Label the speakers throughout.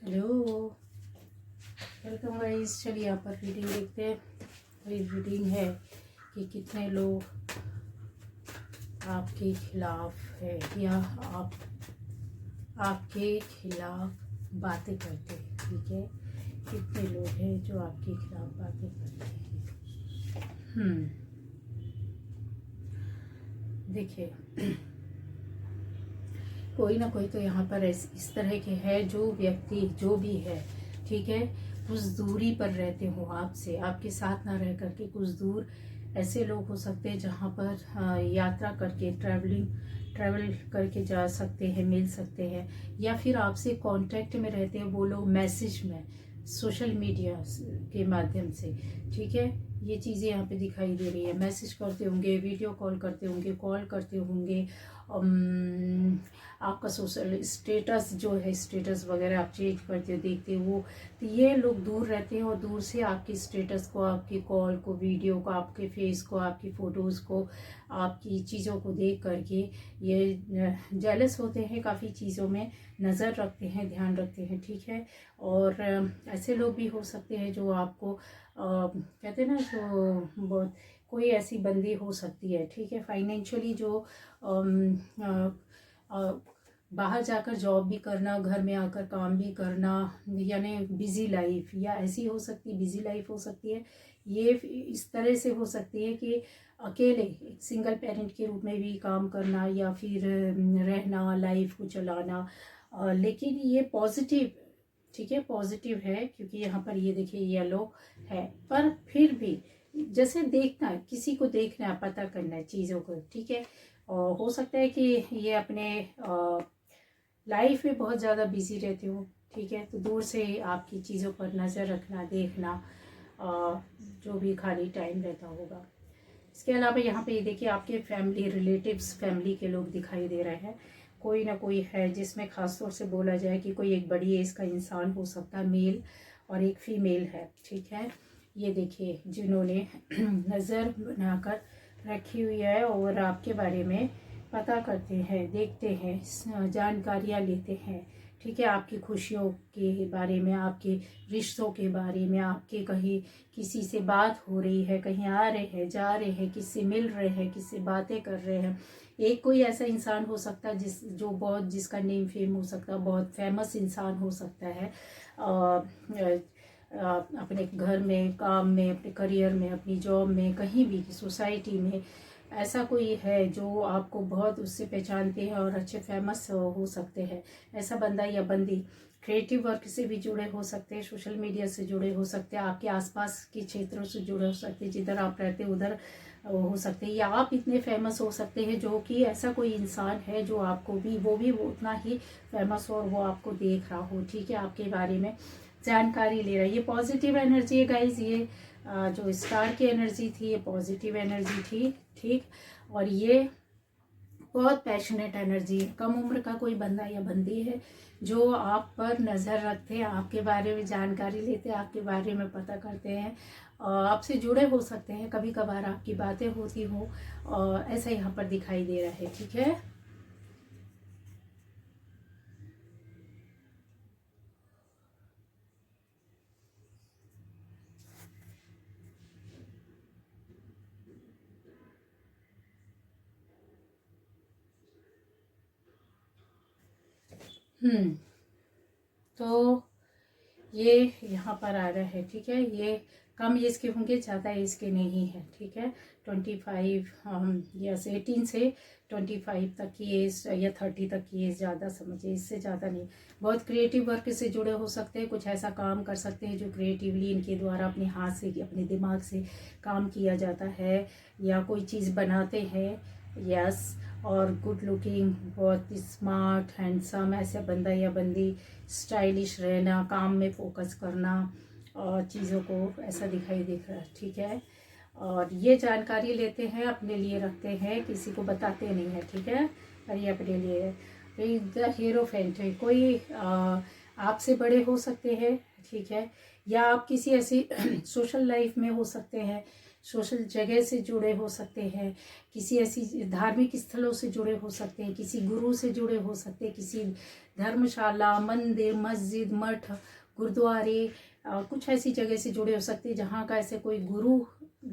Speaker 1: Hello, welcome guys. चलिए यहाँ पर रीडिंग देखते हैं। वही रीडिंग है कि कितने लोग आपके खिलाफ है या आप आपके खिलाफ बातें करते हैं। ठीक है, कितने लोग हैं जो आपके खिलाफ बातें करते हैं। देखिए, कोई ना कोई तो यहाँ पर इस तरह के है जो व्यक्ति जो भी है, ठीक है, कुछ दूरी पर रहते हो आपसे, आपके साथ ना रह करके कुछ दूर ऐसे लोग हो सकते हैं जहाँ पर यात्रा करके ट्रैवल करके जा सकते हैं, मिल सकते हैं, या फिर आपसे कांटेक्ट में रहते हैं वो लोग मैसेज में, सोशल मीडिया के माध्यम से। ठीक है, ये चीज़ें यहाँ पे दिखाई दे रही है। मैसेज करते होंगे, वीडियो कॉल करते होंगे, कॉल करते होंगे, आपका सोशल स्टेटस जो है, स्टेटस वगैरह आप चेंज करते हो, देखते हो। तो ये लोग दूर रहते हैं और दूर से आपकी स्टेटस को, आपकी कॉल को, वीडियो को, आपके फेस को, आपकी फ़ोटोज़ को, आपकी चीज़ों को देख करके ये जेलस होते हैं, काफ़ी चीज़ों में नज़र रखते हैं, ध्यान रखते हैं। ठीक है, और ऐसे लोग भी हो सकते हैं जो आपको कहते हैं ना, जो बहुत कोई ऐसी बंदी हो सकती है, ठीक है, फाइनेंशियली जो बाहर जाकर जॉब भी करना, घर में आकर काम भी करना, यानी बिजी लाइफ, या ऐसी हो सकती, बिजी लाइफ हो सकती है। ये इस तरह से हो सकती है कि अकेले सिंगल पेरेंट के रूप में भी काम करना, या फिर रहना, लाइफ को चलाना। लेकिन ये पॉजिटिव, ठीक है, पॉजिटिव है, क्योंकि यहाँ पर ये देखिए येलो है, पर फिर भी जैसे देखना, किसी को देखना है, पता करना है चीज़ों को। ठीक है, और हो सकता है कि ये अपने लाइफ में बहुत ज़्यादा बिजी रहते हो। ठीक है, तो दूर से आपकी चीज़ों पर नज़र रखना, देखना, जो भी खाली टाइम रहता होगा। इसके अलावा यहाँ पे ये देखिए, आपके फैमिली, रिलेटिव्स, फैमिली के लोग दिखाई दे रहे हैं। कोई ना कोई है जिसमें ख़ास तौर से बोला जाए कि कोई एक बड़ी एज का इंसान हो सकता है, मेल, और एक फीमेल है। ठीक है, ये देखिए जिन्होंने नज़र बनाकर रखी हुई है और आपके बारे में पता करते हैं, देखते हैं, जानकारियाँ लेते हैं। ठीक है, आपकी खुशियों के बारे में, आपके रिश्तों के बारे में, आपके कहीं किसी से बात हो रही है, कहीं आ रहे हैं, जा रहे हैं, किससे मिल रहे हैं, किससे बातें कर रहे हैं। एक कोई ऐसा इंसान हो सकता है जो बहुत, जिसका नेम फेम हो सकता है, बहुत फेमस इंसान हो सकता है, अपने घर में, काम में, अपने करियर में, अपनी जॉब में, कहीं भी सोसाइटी में ऐसा कोई है जो आपको बहुत उससे पहचानते हैं और अच्छे फेमस हो सकते हैं। ऐसा बंदा या बंदी क्रिएटिव वर्क से भी जुड़े हो सकते हैं, सोशल मीडिया से जुड़े हो सकते हैं, आपके आसपास के क्षेत्रों से जुड़े हो सकते हैं, जिधर आप रहते हैं उधर हो सकते हैं, या आप इतने फेमस हो सकते हैं जो कि ऐसा कोई इंसान है जो आपको भी, वो भी उतना ही फेमस हो और वो आपको देख रहा हो। ठीक है, आपके बारे में जानकारी ले रहा है। ये पॉजिटिव एनर्जी है गाइज। ये जो स्टार की एनर्जी थी, ये पॉजिटिव एनर्जी थी। ठीक, और ये बहुत पैशनेट एनर्जी है। कम उम्र का कोई बंदा या बंदी है जो आप पर नज़र रखते हैं, आपके बारे में जानकारी लेते हैं, आपके बारे में पता करते हैं, आपसे जुड़े हो सकते हैं, कभी कभार आपकी बातें होती हो, ऐसा यहाँ पर दिखाई दे रहा है। ठीक है, तो ये यहाँ पर आ रहा है। ठीक है, ये कम एज के होंगे, ज़्यादा एज के नहीं है। ठीक है, 25 या 18 से 25 तक की एज, या 30 तक की एज ज़्यादा समझिए, इससे ज़्यादा नहीं। बहुत क्रिएटिव वर्क से जुड़े हो सकते हैं, कुछ ऐसा काम कर सकते हैं जो क्रिएटिवली इनके द्वारा अपने हाथ से, अपने दिमाग से काम किया जाता है, या कोई चीज़ बनाते हैं। यस, और गुड लुकिंग, बहुत स्मार्ट, हैंडसम, ऐसे बंदा या बंदी, स्टाइलिश रहना, काम में फोकस करना, और चीज़ों को ऐसा दिखाई देख रहा है। ठीक है, और ये जानकारी लेते हैं, अपने लिए रखते हैं, किसी को बताते नहीं है। ठीक है, और ये अपने लिए है। द हीरोफेंट है, कोई आपसे बड़े हो सकते हैं। ठीक है, या आप किसी ऐसी सोशल लाइफ में हो सकते हैं सोशल जगह से जुड़े हो सकते हैं, किसी ऐसी धार्मिक स्थलों से जुड़े हो सकते हैं, किसी गुरु से जुड़े हो सकते हैं, किसी धर्मशाला, मंदिर, मस्जिद, मठ, गुरुद्वारे, कुछ ऐसी जगह से जुड़े हो सकते हैं जहाँ का ऐसे कोई गुरु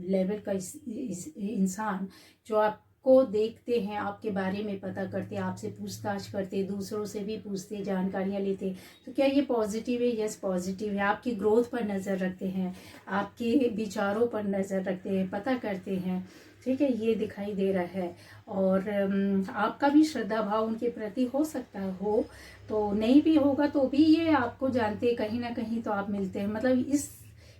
Speaker 1: लेवल का इंसान जो आपको देखते हैं, आपके बारे में पता करते, आपसे पूछताछ करते, दूसरों से भी पूछते, जानकारियाँ लेते। तो क्या ये पॉजिटिव है? यस पॉजिटिव है। आपकी ग्रोथ पर नज़र रखते हैं, आपके विचारों पर नज़र रखते हैं, पता करते हैं, ठीक है, ये दिखाई दे रहा है। और आपका भी श्रद्धा भाव उनके प्रति हो सकता हो, तो नहीं भी होगा तो भी ये आपको जानते, कहीं ना कहीं तो आप मिलते हैं। मतलब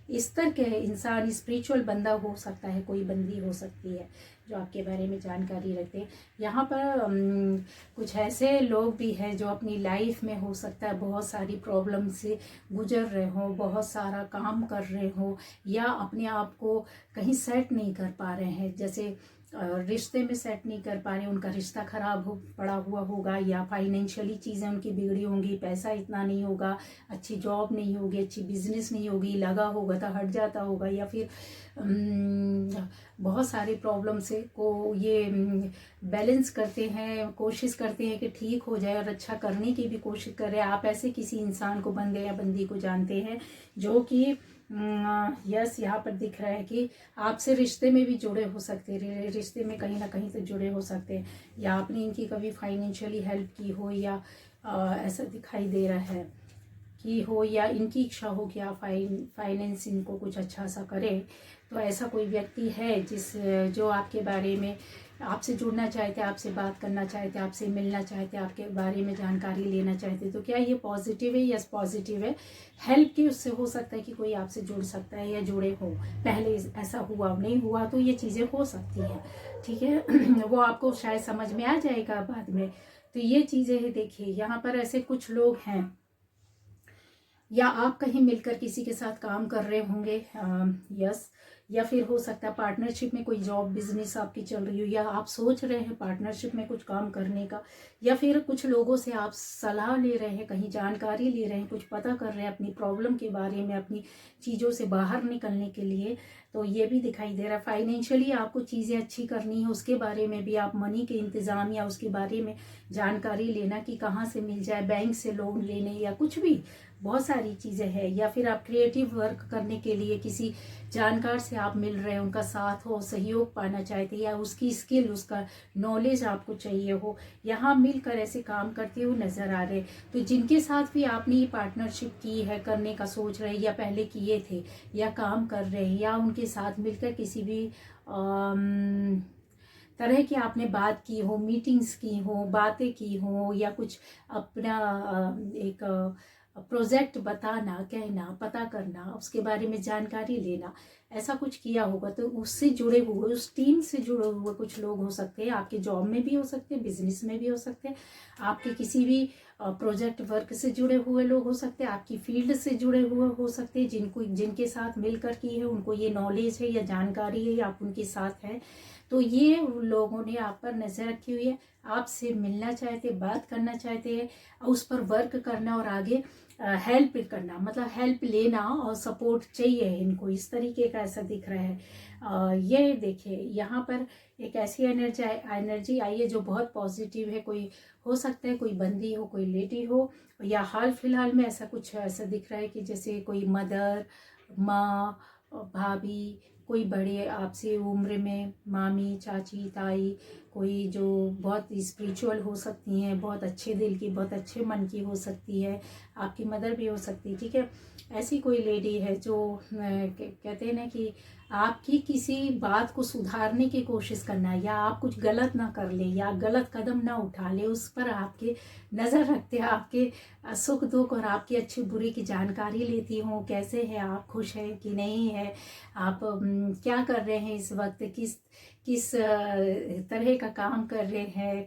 Speaker 1: इस तरह के इंसान, स्पिरिचुअल बंदा हो सकता है, कोई बंदी हो सकती है जो आपके बारे में जानकारी रखते हैं। यहाँ पर कुछ ऐसे लोग भी हैं जो अपनी लाइफ में हो सकता है बहुत सारी प्रॉब्लम से गुजर रहे हो, बहुत सारा काम कर रहे हो, या अपने आप को कहीं सेट नहीं कर पा रहे हैं, जैसे रिश्ते में सेट नहीं कर पा रहे, उनका रिश्ता खराब हो पड़ा हुआ होगा, या फाइनेंशियली चीज़ें उनकी बिगड़ी होंगी, पैसा इतना नहीं होगा, अच्छी जॉब नहीं होगी, अच्छी बिजनेस नहीं होगी, लगा होगा तो हट जाता होगा, या फिर बहुत सारी प्रॉब्लम से को ये बैलेंस करते हैं, कोशिश करते हैं कि ठीक हो जाए और अच्छा करने की भी कोशिश कर रहे हैं। आप ऐसे किसी इंसान को, बंदे या बंदी को जानते हैं जो कि यस यहाँ पर दिख रहा है कि आपसे रिश्ते में भी जुड़े हो सकते हैं, रिश्ते में कहीं ना कहीं तो जुड़े हो सकते हैं, या आपने इनकी कभी फाइनेंशियली हेल्प की हो, या ऐसा दिखाई दे रहा है की हो, या इनकी इच्छा हो कि आप फाइनेंस इनको कुछ अच्छा सा करें। तो ऐसा कोई व्यक्ति है जो आपके बारे में, आपसे जुड़ना चाहते, आपसे बात करना चाहते, आपसे मिलना चाहते, आपके बारे में जानकारी लेना चाहते। तो क्या ये पॉजिटिव है? यस पॉजिटिव है। हेल्प की उससे हो सकता है कि कोई आपसे जुड़ सकता है या जुड़े हो, पहले ऐसा हुआ नहीं हुआ तो ये चीज़ें हो सकती हैं, ठीक है। वो आपको शायद समझ में आ जाएगा बाद में। तो ये चीज़ें हैं। देखिए यहाँ पर ऐसे कुछ लोग हैं, या आप कहीं मिलकर किसी के साथ काम कर रहे होंगे, यस, या फिर हो सकता है पार्टनरशिप में कोई जॉब बिजनेस आपकी चल रही हो, या आप सोच रहे हैं पार्टनरशिप में कुछ काम करने का, या फिर कुछ लोगों से आप सलाह ले रहे हैं, कहीं जानकारी ले रहे हैं, कुछ पता कर रहे हैं अपनी प्रॉब्लम के बारे में, अपनी चीज़ों से बाहर निकलने के लिए। तो ये भी दिखाई दे रहा है। फाइनेंशियली आपको चीज़ें अच्छी करनी है, उसके बारे में भी आप मनी के इंतज़ाम या उसके बारे में जानकारी लेना कि कहाँ से मिल जाए, बैंक से लोन लेने या कुछ भी, बहुत सारी चीज़ें हैं। या फिर आप क्रिएटिव वर्क करने के लिए किसी जानकार से आप मिल रहे हैं, उनका साथ हो, सहयोग पाना चाहते हैं, या उसकी स्किल, उसका नॉलेज आपको चाहिए हो, यहाँ मिलकर ऐसे काम करते हुए नजर आ रहे। तो जिनके साथ भी आपने ये पार्टनरशिप की है, करने का सोच रहे, या पहले किए थे, या काम कर रहे हैं, या उनके साथ मिलकर किसी भी तरह की आपने बात की हो, मीटिंग्स की हो, बातें की हो, या कुछ अपना एक प्रोजेक्ट बताना, कहना, पता करना, उसके बारे में जानकारी लेना, ऐसा कुछ किया होगा। तो उससे जुड़े हुए, उस टीम से जुड़े हुए कुछ लोग हो सकते हैं, आपके जॉब में भी हो सकते हैं, बिजनेस में भी हो सकते हैं, आपके किसी भी प्रोजेक्ट वर्क से जुड़े हुए लोग हो सकते हैं, आपकी फील्ड से जुड़े हुए हो सकते हैं, जिनके साथ मिलकर की है, उनको ये नॉलेज है या जानकारी है, या आप उनके साथ हैं। तो ये लोगों ने आप पर नजर रखी हुई है, आपसे मिलना चाहते, बात करना चाहते हैं, उस पर वर्क करना और आगे हेल्प करना, मतलब हेल्प लेना और सपोर्ट चाहिए इनको, इस तरीके का ऐसा दिख रहा है। ये देखिए यहाँ पर एक ऐसी एनर्जी आई है जो बहुत पॉजिटिव है। कोई हो सकता है कोई बंदी हो, कोई लेडी हो, या हाल फिलहाल में ऐसा कुछ ऐसा दिख रहा है कि जैसे कोई मदर, माँ, भाभी, कोई बड़े आपसे उम्र में, मामी, चाची, ताई, कोई जो बहुत स्पिरिचुअल हो सकती हैं, बहुत अच्छे दिल की, बहुत अच्छे मन की हो सकती है, आपकी मदर भी हो सकती है, ठीक है। ऐसी कोई लेडी है जो कहते हैं ना कि आपकी किसी बात को सुधारने की कोशिश करना, या आप कुछ गलत ना कर ले, या गलत कदम ना उठा ले, उस पर आपके नज़र रखते हैं, आपके सुख दुख और आपकी अच्छी बुरी की जानकारी लेती हूँ, कैसे है आप, खुश हैं कि नहीं है आप, क्या कर रहे हैं इस वक्त, किस किस तरह का काम कर रहे हैं,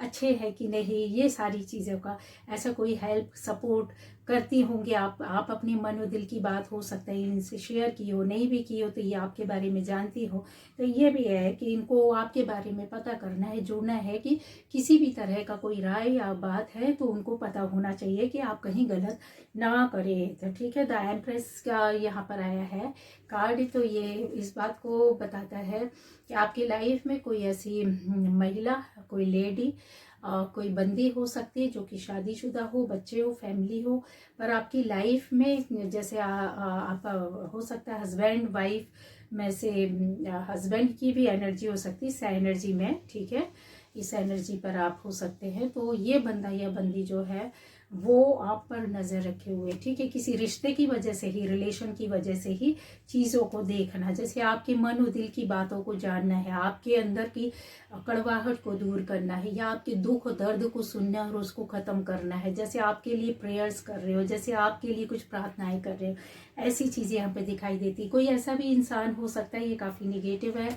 Speaker 1: अच्छे हैं कि नहीं, ये सारी चीज़ों का ऐसा कोई हेल्प सपोर्ट करती होंगी आप अपने मन और दिल की बात हो सकता है इनसे शेयर की हो, नहीं भी की हो तो ये आपके बारे में जानती हो, तो ये भी है कि इनको आपके बारे में पता करना है, जोड़ना है कि किसी भी तरह का कोई राय या बात है तो उनको पता होना चाहिए कि आप कहीं गलत ना करें। तो ठीक है, द एम्प्रेस का यहाँ पर आया है कार्ड, तो ये इस बात को बताता है कि आपकी लाइफ में कोई ऐसी महिला, कोई लेडी, कोई बंदी हो सकती है जो कि शादीशुदा हो, बच्चे हो, फैमिली हो, पर आपकी लाइफ में जैसे आप हो सकता है हस्बैंड वाइफ में से हस्बैंड की भी एनर्जी हो सकती है इस एनर्जी में, ठीक है, इस एनर्जी पर आप हो सकते हैं। तो ये बंदा या बंदी जो है वो आप पर नज़र रखे हुए, ठीक है, किसी रिश्ते की वजह से ही, रिलेशन की वजह से ही चीज़ों को देखना, जैसे आपके मन और दिल की बातों को जानना है, आपके अंदर की कड़वाहट को दूर करना है, या आपके दुख और दर्द को सुनना और उसको ख़त्म करना है, जैसे आपके लिए प्रेयर्स कर रहे हो, जैसे आपके लिए कुछ प्रार्थनाएं कर रहे हो, ऐसी चीज़ें यहाँ पे दिखाई देती। कोई ऐसा भी इंसान हो सकता है, ये काफ़ी निगेटिव है,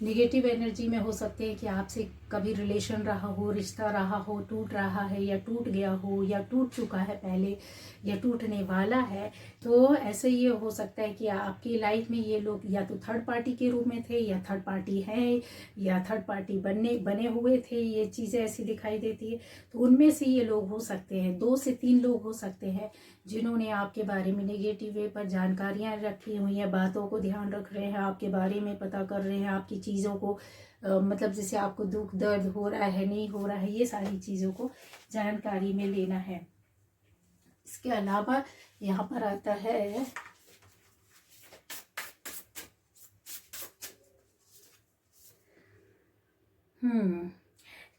Speaker 1: निगेटिव एनर्जी में हो सकते हैं कि आपसे कभी रिलेशन रहा हो, रिश्ता रहा हो, टूट रहा है या टूट गया हो या टूट चुका है पहले या टूटने वाला है। तो ऐसे ये हो सकता है कि आपकी लाइफ में ये लोग या तो थर्ड पार्टी के रूप में थे, या थर्ड पार्टी हैं, या थर्ड पार्टी बने हुए थे, ये चीज़ें ऐसी दिखाई देती है। तो उनमें से ये लोग हो सकते हैं, 2 से 3 लोग हो सकते हैं जिन्होंने आपके बारे में नेगेटिव वे पर जानकारियां रखी हुई हैं, बातों को ध्यान रख रहे हैं, आपके बारे में पता कर रहे हैं, आपकी चीज़ों को मतलब जैसे आपको दुख दर्द हो रहा है, नहीं हो रहा है, ये सारी चीज़ों को जानकारी में लेना है। इसके अलावा यहाँ पर आता है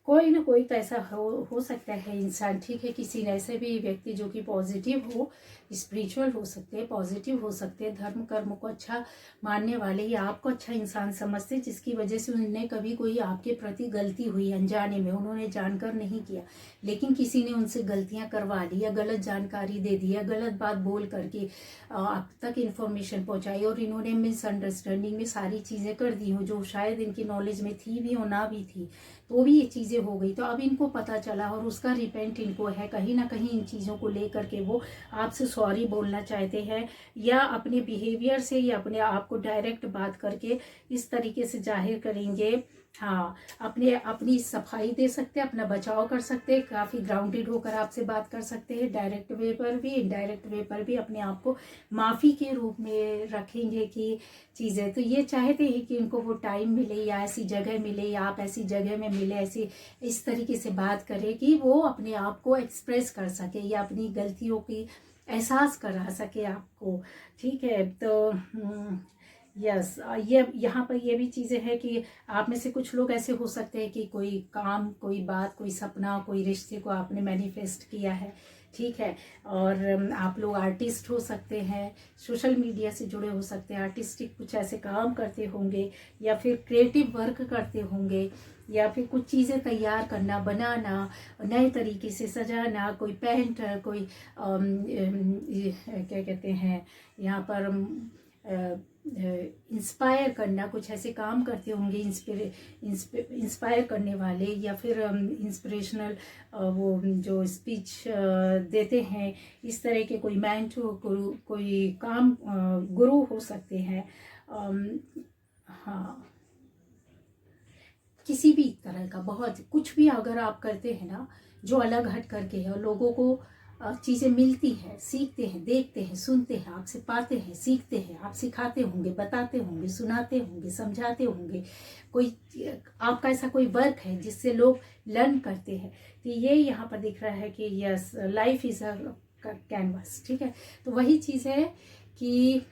Speaker 1: कोई ना कोई तो ऐसा हो सकता है इंसान, ठीक है, किसी ने ऐसे भी व्यक्ति जो कि पॉजिटिव हो, स्पिरिचुअल हो सकते हैं, पॉजिटिव हो सकते हैं, धर्म कर्म को अच्छा मानने वाले या आपको अच्छा इंसान समझते, जिसकी वजह से उन्हें कभी कोई आपके प्रति गलती हुई अनजाने में, उन्होंने जानकर नहीं किया, लेकिन किसी ने उनसे गलतियां करवा दी या गलत जानकारी दे दी या गलत बात बोल करके आप तक इन्फॉर्मेशन पहुंचाई और इन्होंने मिसअंडरस्टैंडिंग में सारी चीज़ें कर दी हो जो शायद इनकी नॉलेज में थी भी और ना भी थी, तो भी ये चीज़ें हो गई। तो अब इनको पता चला और उसका रिपेंट इनको है, कहीं ना कहीं इन चीज़ों को लेकर के वो आपसे सॉरी बोलना चाहते हैं, या अपने बिहेवियर से या अपने आप को डायरेक्ट बात करके इस तरीके से जाहिर करेंगे, हाँ, अपनी सफाई दे सकते हैं, अपना बचाव कर सकते हैं, काफ़ी ग्राउंडेड होकर आपसे बात कर सकते हैं, डायरेक्ट वे पर भी इनडायरेक्ट वे पर भी अपने आप को माफ़ी के रूप में रखेंगे कि चीज़ें। तो ये चाहते हैं कि उनको वो टाइम मिले या ऐसी जगह मिले या आप ऐसी जगह में मिले, ऐसी इस तरीके से बात करें कि वो अपने आप को एक्सप्रेस कर सके या अपनी गलतियों की एहसास करा सके आपको, ठीक है। तो यस, ये यहाँ पर ये भी चीज़ें हैं कि आप में से कुछ लोग ऐसे हो सकते हैं कि कोई काम, कोई बात, कोई सपना, कोई रिश्ते को आपने मैनिफेस्ट किया है, ठीक है, और आप लोग आर्टिस्ट हो सकते हैं, सोशल मीडिया से जुड़े हो सकते हैं, आर्टिस्टिक कुछ ऐसे काम करते होंगे या फिर क्रिएटिव वर्क करते होंगे, या फिर कुछ चीज़ें तैयार करना, बनाना, नए तरीके से सजाना, कोई पेंट, कोई क्या कहते हैं यहाँ पर इंस्पायर करना, कुछ ऐसे काम करते होंगे इंस्पायर करने वाले, या फिर इंस्पिरेशनल वो जो स्पीच देते हैं, इस तरह के कोई मेंटर, कोई काम गुरु हो सकते हैं, हाँ, किसी भी तरह का बहुत कुछ भी अगर आप करते हैं ना जो अलग हट करके है और लोगों को चीज़ें मिलती हैं, सीखते हैं, देखते हैं, सुनते हैं, आपसे पाते हैं, सीखते हैं, आप सिखाते होंगे, बताते होंगे, सुनाते होंगे, समझाते होंगे, कोई आपका ऐसा कोई वर्क है जिससे लोग लर्न करते हैं, तो ये यहाँ पर दिख रहा है कि yes, life is a canvas, ठीक है। तो वही चीज़ है कि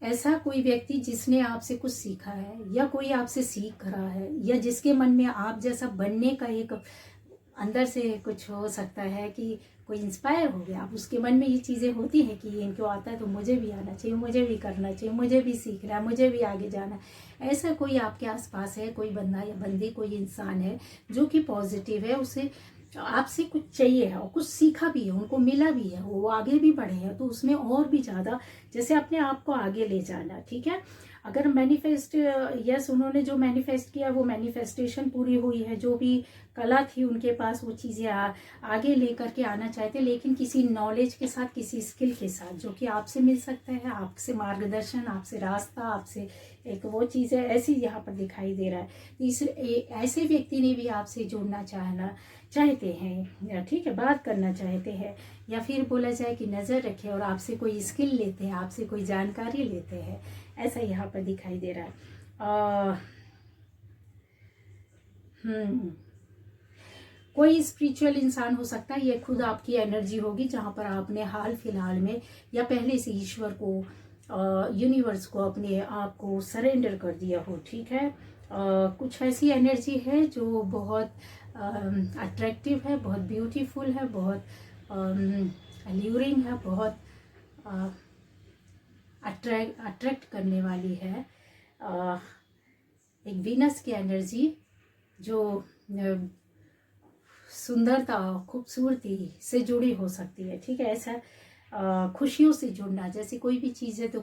Speaker 1: ऐसा कोई व्यक्ति जिसने आपसे कुछ सीखा है या कोई आपसे सीख रहा है या जिसके मन में आप जैसा बनने का एक अंदर से कुछ हो सकता है कि कोई इंस्पायर हो गया, आप उसके मन में ये चीज़ें होती हैं कि ये इनको आता है तो मुझे भी आना चाहिए, मुझे भी करना चाहिए, मुझे भी सीखना है, मुझे भी आगे जाना है। ऐसा कोई आपके आसपास है, कोई बंदा या बंदी, कोई इंसान है जो कि पॉजिटिव है, उसे आपसे कुछ चाहिए है और कुछ सीखा भी है, उनको मिला भी है, वो आगे भी बढ़े हैं, तो उसमें और भी ज़्यादा जैसे अपने आप को आगे ले जाना, ठीक है। अगर मैनिफेस्ट, यस, उन्होंने जो मैनिफेस्ट किया वो मैनिफेस्टेशन पूरी हुई है, जो भी कला थी उनके पास वो चीज़ें आगे लेकर के आना चाहते, लेकिन किसी नॉलेज के साथ, किसी स्किल के साथ, जो कि आपसे मिल सकता है, आपसे मार्गदर्शन, आपसे रास्ता, आपसे एक वो चीज़ है, ऐसी यहाँ पर दिखाई दे रहा है। तो इस ऐसे व्यक्ति ने भी आपसे जुड़ना चाहते हैं, ठीक है, बात करना चाहते हैं, या फिर बोला जाए कि नज़र रखे और आपसे कोई स्किल लेते हैं, आपसे कोई जानकारी लेते हैं, ऐसा यहाँ पर दिखाई दे रहा है। कोई स्पिरिचुअल इंसान हो सकता है, ये खुद आपकी एनर्जी होगी, जहाँ पर आपने हाल फिलहाल में या पहले से ईश्वर को, यूनिवर्स को, अपने आप को सरेंडर कर दिया हो, ठीक है। कुछ ऐसी एनर्जी है जो बहुत अट्रैक्टिव है, बहुत ब्यूटीफुल है, बहुत अल्यूरिंग है, बहुत अट्रैक्ट करने वाली है। एक वीनस की एनर्जी जो सुंदरता, खूबसूरती से जुड़ी हो सकती है, ठीक है। ऐसा खुशियों से जुड़ना, जैसे कोई भी चीज़ है तो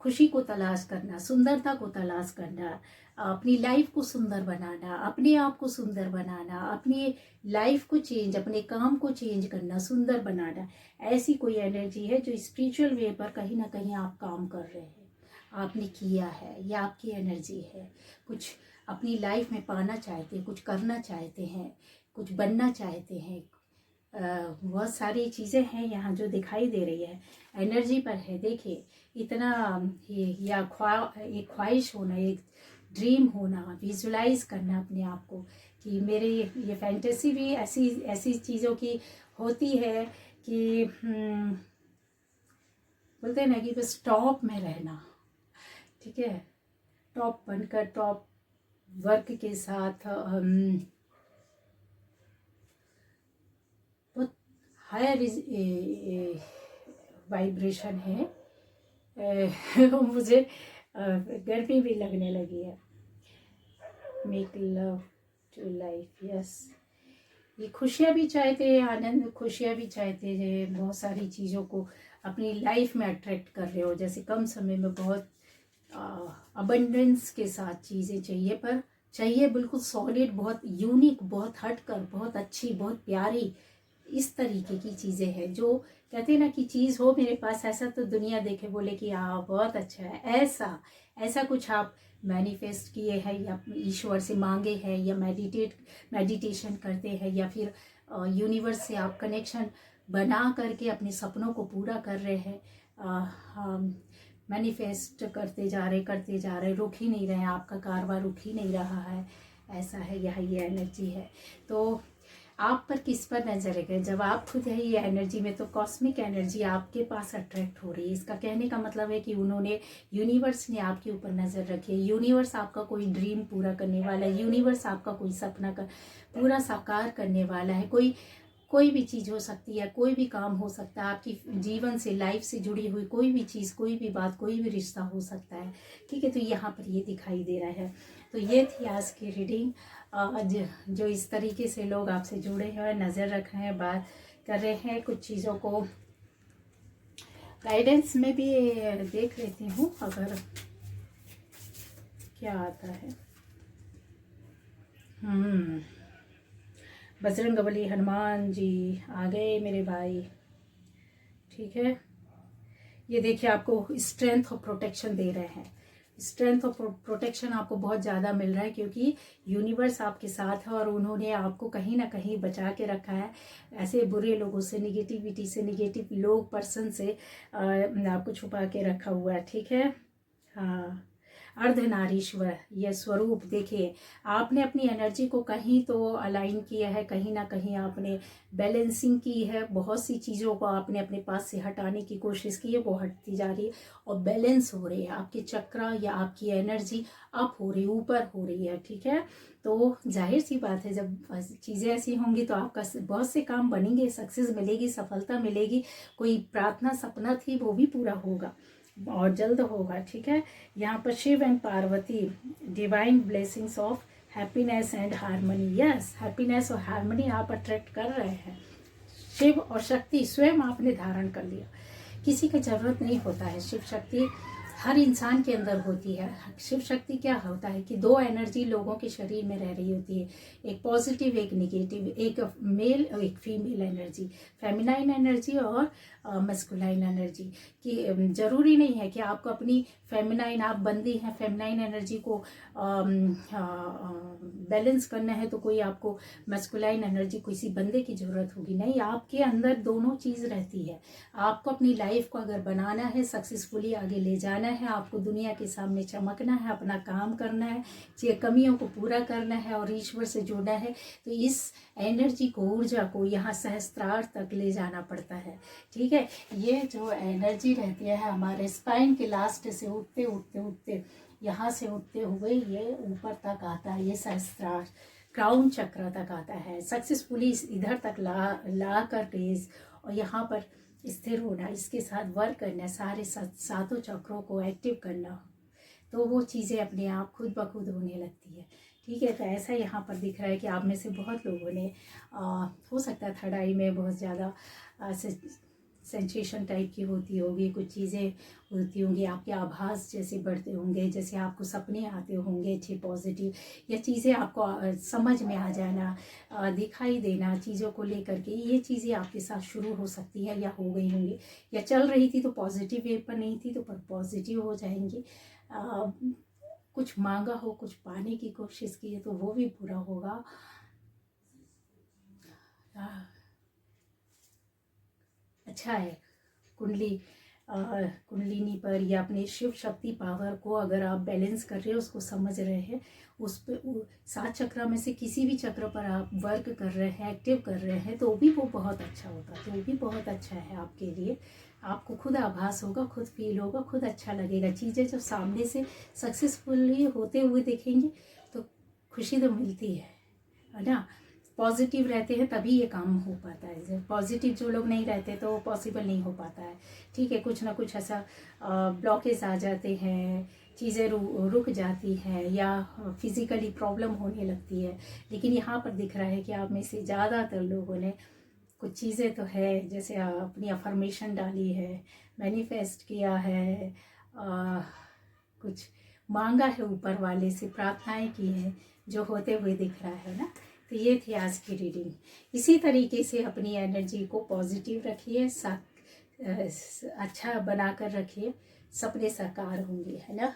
Speaker 1: खुशी को तलाश करना, सुंदरता को तलाश करना, अपनी लाइफ को सुंदर बनाना, अपने आप को सुंदर बनाना, अपनी लाइफ को चेंज, अपने काम को चेंज करना, सुंदर बनाना, ऐसी कोई एनर्जी है जो स्पिरिचुअल वे पर कहीं ना कहीं आप काम कर रहे हैं, आपने किया है, या आपकी एनर्जी है। कुछ अपनी लाइफ में पाना चाहते हैं, कुछ करना चाहते हैं, कुछ बनना चाहते हैं, बहुत सारी चीज़ें हैं यहाँ जो दिखाई दे रही है, एनर्जी पर है। देखिए इतना या एक ख्वाहिश होना, एक ड्रीम होना, विजुलाइज करना अपने आप को कि मेरे ये फैंटेसी भी ऐसी चीज़ों की होती है कि बोलते हैं ना कि बस टॉप में रहना, ठीक है, टॉप बनकर, टॉप वर्क के साथ, बहुत हायर वाइब्रेशन है। मुझे गर्मी भी लगने लगी है। Make love to life, yes, ये खुशियाँ भी चाहते हैं, आनंद, खुशियाँ भी चाहते हैं, बहुत सारी चीज़ों को अपनी लाइफ में अट्रैक्ट कर रहे हो, जैसे कम समय में बहुत अबंडेंस के साथ चीज़ें चाहिए, पर चाहिए बिल्कुल सॉलिड, बहुत यूनिक, बहुत हटकर, बहुत अच्छी, बहुत प्यारी, इस तरीके की चीज़ें हैं जो कहते हैं ना कि चीज़ हो मेरे पास ऐसा तो दुनिया देखे बोले कि हाँ बहुत अच्छा है, ऐसा कुछ आप मैनिफेस्ट किए हैं, या ईश्वर से मांगे हैं, या मेडिटेशन करते हैं, या फिर यूनिवर्स से आप कनेक्शन बना करके अपने सपनों को पूरा कर रहे हैं, मैनिफेस्ट करते जा रहे, रुक ही नहीं रहे, आपका कारवार रुक ही नहीं रहा है, ऐसा है, यह ये एनर्जी है। तो आप पर किस पर नजर रखें, जब आप खुद है ये एनर्जी में, तो कॉस्मिक एनर्जी आपके पास अट्रैक्ट हो रही है। इसका कहने का मतलब है कि उन्होंने, यूनिवर्स ने आपके ऊपर नजर रखी है, यूनिवर्स आपका कोई ड्रीम पूरा करने वाला है, यूनिवर्स आपका कोई सपना का पूरा साकार करने वाला है। कोई भी चीज़ हो सकती है, कोई भी काम हो सकता है, आपकी जीवन से, लाइफ से जुड़ी हुई कोई भी चीज़, कोई भी बात, कोई भी रिश्ता हो सकता है, ठीक है। तो यहाँ पर ये दिखाई दे रहा है। तो ये थी आज की रीडिंग, जो इस तरीके से लोग आपसे जुड़े हैं, नज़र रख रहे हैं, बात कर रहे हैं, कुछ चीज़ों को गाइडेंस में भी देख लेती हूँ अगर क्या आता है। बजरंगबली, हनुमान जी आ गए मेरे भाई, ठीक है। ये देखिए आपको स्ट्रेंथ और प्रोटेक्शन दे रहे हैं, स्ट्रेंथ और प्रोटेक्शन आपको बहुत ज़्यादा मिल रहा है, क्योंकि यूनिवर्स आपके साथ है और उन्होंने आपको कहीं ना कहीं बचा के रखा है ऐसे बुरे लोगों से, निगेटिविटी से, निगेटिव लोग, पर्सन से आपको छुपा के रखा हुआ है, ठीक है। हाँ, अर्धनारीश्वर यह स्वरूप, देखिए आपने अपनी एनर्जी को कहीं तो अलाइन किया है, कहीं ना कहीं आपने बैलेंसिंग की है, बहुत सी चीज़ों को आपने अपने पास से हटाने की कोशिश की है, वो हटती जा रही है और बैलेंस हो रही है, आपके चक्र या आपकी एनर्जी अप हो रही है, ऊपर हो रही है, ठीक है। तो जाहिर सी बात है, जब चीज़ें ऐसी होंगी तो आपका बहुत से काम बनेंगे, सक्सेस मिलेगी, सफलता मिलेगी, कोई प्रार्थना, सपना थी वो भी पूरा होगा और जल्द होगा, ठीक है। यहाँ पर Shiv and Parvati, divine blessings of happiness and harmony, yes, happiness और हार्मनी आप अट्रैक्ट कर रहे हैं। शिव और शक्ति स्वयं आपने धारण कर लिया, किसी का जरूरत नहीं होता है। शिव शक्ति हर इंसान के अंदर होती है। शिव शक्ति क्या होता है कि दो एनर्जी लोगों के शरीर में रह रही होती है, एक पॉजिटिव एक निगेटिव, एक मेल और एक फीमेल एनर्जी, फेमिनाइन एनर्जी और मस्कुलाइन एनर्जी। कि जरूरी नहीं है कि आपको अपनी फेमिनाइन, आप बंदी हैं, फेमिनाइन एनर्जी को बैलेंस करना है तो कोई आपको मस्कुलाइन एनर्जी, किसी बंदे की जरूरत होगी। नहीं, आपके अंदर दोनों चीज रहती है। आपको अपनी लाइफ को अगर बनाना है, सक्सेसफुली आगे ले जाना है, आपको दुनिया के सामने चमकना है, अपना काम करना है, कमियों को पूरा करना है और ईश्वर से जुड़ना है, तो इस एनर्जी को, ऊर्जा को यहाँ सहस्त्रार तक ले जाना पड़ता है। ठीक है, ये जो एनर्जी रहती है हमारे स्पाइन के लास्ट से उठते उठते उठते, यहाँ से उठते हुए ये ऊपर तक आता है, ये सहस्त्रार क्राउन चक्र तक आता है। सक्सेसफुली इधर तक ला करके और यहाँ पर स्थिर होना, इसके साथ वर्क करना, सारे सातों चक्रों को एक्टिव करना, तो वो चीज़ें अपने आप खुद ब खुद होने लगती है। ठीक है, तो ऐसा यहाँ पर दिख रहा है कि आप में से बहुत लोगों ने हो सकता है थर्ड आई में बहुत ज़्यादा सेंसेशन टाइप की होती होगी, कुछ चीज़ें होती होंगी, आपके आभास जैसे बढ़ते होंगे, जैसे आपको सपने आते होंगे अच्छे पॉजिटिव, या चीज़ें आपको समझ में आ जाना, दिखाई देना चीज़ों को लेकर के, ये चीज़ें आपके साथ शुरू हो सकती है या हो गई होंगी, या चल रही थी तो पॉजिटिव वे पर नहीं थी तो पर पॉजिटिव हो जाएंगी। कुछ मांगा हो, कुछ पाने की कोशिश की है तो वो भी पूरा होगा। अच्छा है, कुंडलिनी पर या अपने शिव शक्ति पावर को अगर आप बैलेंस कर रहे हो, उसको समझ रहे हैं, उस पर 7 चक्र में से किसी भी चक्र पर आप वर्क कर रहे हैं, एक्टिव कर रहे हैं, तो भी वो बहुत अच्छा होगा, तो वो भी बहुत अच्छा है आपके लिए। आपको खुद आभास होगा, खुद फील होगा, खुद अच्छा लगेगा। चीज़ें जब सामने से सक्सेसफुली होते हुए देखेंगे तो खुशी तो मिलती है ना। पॉजिटिव रहते हैं तभी ये काम हो पाता है, पॉजिटिव जो लोग नहीं रहते तो पॉसिबल नहीं हो पाता है। ठीक है, कुछ ना कुछ ऐसा ब्लॉकेज आ जाते हैं, चीज़ें रुक जाती हैं या फिजिकली प्रॉब्लम होने लगती है। लेकिन यहाँ पर दिख रहा है कि आप में से ज़्यादातर लोगों ने कुछ चीज़ें तो है, जैसे अपनी अफर्मेशन डाली है, मैनिफेस्ट किया है, कुछ मांगा है ऊपर वाले से, प्रार्थनाएं की हैं, जो होते हुए दिख रहा है ना। तो ये थी आज की रीडिंग। इसी तरीके से अपनी एनर्जी को पॉजिटिव रखिए, अच्छा बनाकर रखिए, सपने साकार होंगे, है ना।